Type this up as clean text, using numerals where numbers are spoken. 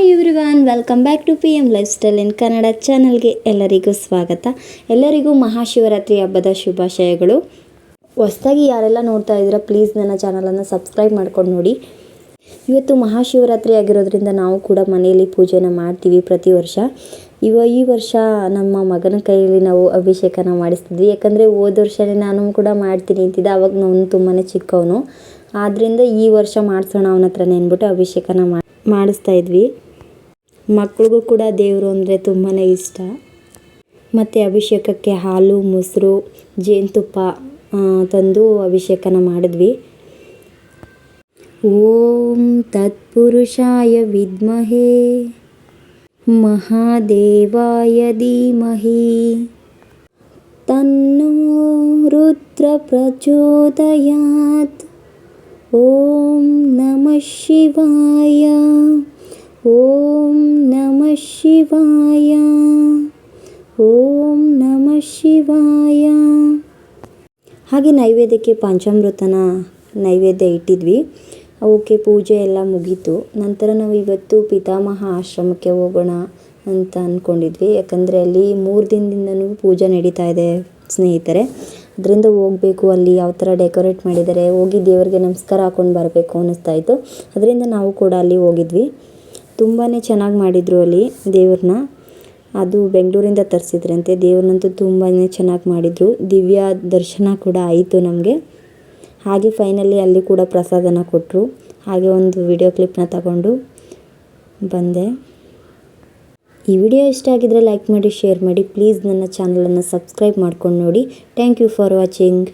Everyone, welcome back to P M lifestyle in Kannada ಚಾನಲ್ಗೆ ಎಲ್ಲರಿಗೂ ಸ್ವಾಗತ. ಎಲ್ಲರಿಗೂ ಮಹಾಶಿವರಾತ್ರಿ ಹಬ್ಬದ ಶುಭಾಶಯಗಳು. ಹೊಸದಾಗಿ ಯಾರೆಲ್ಲ ನೋಡ್ತಾ ಇದ್ದೀರಾ ಪ್ಲೀಸ್ ನನ್ನ ಚಾನಲನ್ನು ಸಬ್ಸ್ಕ್ರೈಬ್ ಮಾಡ್ಕೊಂಡು ನೋಡಿ. ಇವತ್ತು ಮಹಾಶಿವರಾತ್ರಿ ಆಗಿರೋದ್ರಿಂದ ನಾವು ಕೂಡ ಮನೆಯಲ್ಲಿ ಪೂಜೆನ ಮಾಡ್ತೀವಿ ಪ್ರತಿ ವರ್ಷ. ಈ ವರ್ಷ ನಮ್ಮ ಮಗನ ಕೈಯಲ್ಲಿ ನಾವು ಅಭಿಷೇಕನ ಮಾಡಿಸ್ತಿದ್ವಿ. ಯಾಕಂದರೆ ಹೋದ ವರ್ಷವೇ ನಾನು ಕೂಡ ಮಾಡ್ತೀನಿ ಅಂತಿದ್ದೆ. ಆವಾಗ ನಾನು ತುಂಬಾ ಚಿಕ್ಕವನು, ಆದ್ದರಿಂದ ಈ ವರ್ಷ ಮಾಡಿಸೋಣ ಅವನ ಹತ್ರನೇ ಅಂದ್ಬಿಟ್ಟು ಅಭಿಷೇಕನ ಮಾಡಿಸ್ತಾ ಇದ್ವಿ. ಮಕ್ಳಿಗೂ ಕೂಡ ದೇವರು ಅಂದರೆ ತುಂಬಾ ಇಷ್ಟ. ಮತ್ತು ಅಭಿಷೇಕಕ್ಕೆ ಹಾಲು, ಮೊಸರು, ಜೇನುತುಪ್ಪ ತಂದು ಅಭಿಷೇಕನ ಮಾಡಿದ್ವಿ. ಓಂ ತತ್ಪುರುಷಾಯ ವಿದ್ಮಹೇ ಮಹಾದೇವಾಯ ಧೀಮಹಿ ತನ್ನೋ ರುದ್ರ ಪ್ರಚೋದಯಾತ್. ಓಂ ನಮಃ ಶಿವಾಯ, ಓಂ ನಮಃ ಶಿವಾಯ, ಓಂ ನಮಃ ಶಿವಾಯ. ಹಾಗೆ ನೈವೇದ್ಯಕ್ಕೆ ಪಂಚಾಮೃತನ ನೈವೇದ್ಯ ಇಟ್ಟಿದ್ವಿ. ಅವಕ್ಕೆ ಪೂಜೆ ಎಲ್ಲ ಮುಗೀತು. ನಂತರ ನಾವು ಇವತ್ತು ಪಿತಾಮಹ ಆಶ್ರಮಕ್ಕೆ ಹೋಗೋಣ ಅಂತ ಅಂದ್ಕೊಂಡಿದ್ವಿ. ಯಾಕಂದರೆ ಅಲ್ಲಿ 3 ದಿನದಿಂದನೂ ಪೂಜೆ ನಡೀತಾ ಇದೆ ಸ್ನೇಹಿತರೆ. ಅದರಿಂದ ಹೋಗಬೇಕು, ಅಲ್ಲಿ ಯಾವ ಥರ ಡೆಕೋರೇಟ್ ಮಾಡಿದ್ದಾರೆ, ಹೋಗಿ ದೇವರಿಗೆ ನಮಸ್ಕಾರ ಹಾಕ್ಕೊಂಡು ಬರಬೇಕು ಅನ್ನಿಸ್ತಾ ಇತ್ತು. ಅದರಿಂದ ನಾವು ಕೂಡ ಅಲ್ಲಿ ಹೋಗಿದ್ವಿ. ತುಂಬಾ ಚೆನ್ನಾಗಿ ಮಾಡಿದರು ಅಲ್ಲಿ ದೇವ್ರನ್ನ. ಅದು ಬೆಂಗಳೂರಿಂದ ತರಿಸಿದ್ರಂತೆ. ದೇವ್ರನ್ನಂತೂ ತುಂಬಾ ಚೆನ್ನಾಗಿ ಮಾಡಿದರು. ದಿವ್ಯ ದರ್ಶನ ಕೂಡ ಆಯಿತು ನಮಗೆ. ಹಾಗೆ ಫೈನಲಿ ಅಲ್ಲಿ ಕೂಡ ಪ್ರಸಾದನ ಕೊಟ್ಟರು. ಹಾಗೆ ಒಂದು ವಿಡಿಯೋ ಕ್ಲಿಪ್ನ ತಗೊಂಡು ಬಂದೆ. ಈ ವಿಡಿಯೋ ಇಷ್ಟ ಆಗಿದ್ರೆ ಲೈಕ್ ಮಾಡಿ, ಶೇರ್ ಮಾಡಿ. ಪ್ಲೀಸ್ ನನ್ನ ಚಾನಲನ್ನು ಸಬ್ಸ್ಕ್ರೈಬ್ ಮಾಡ್ಕೊಂಡು ನೋಡಿ. Thank you for watching.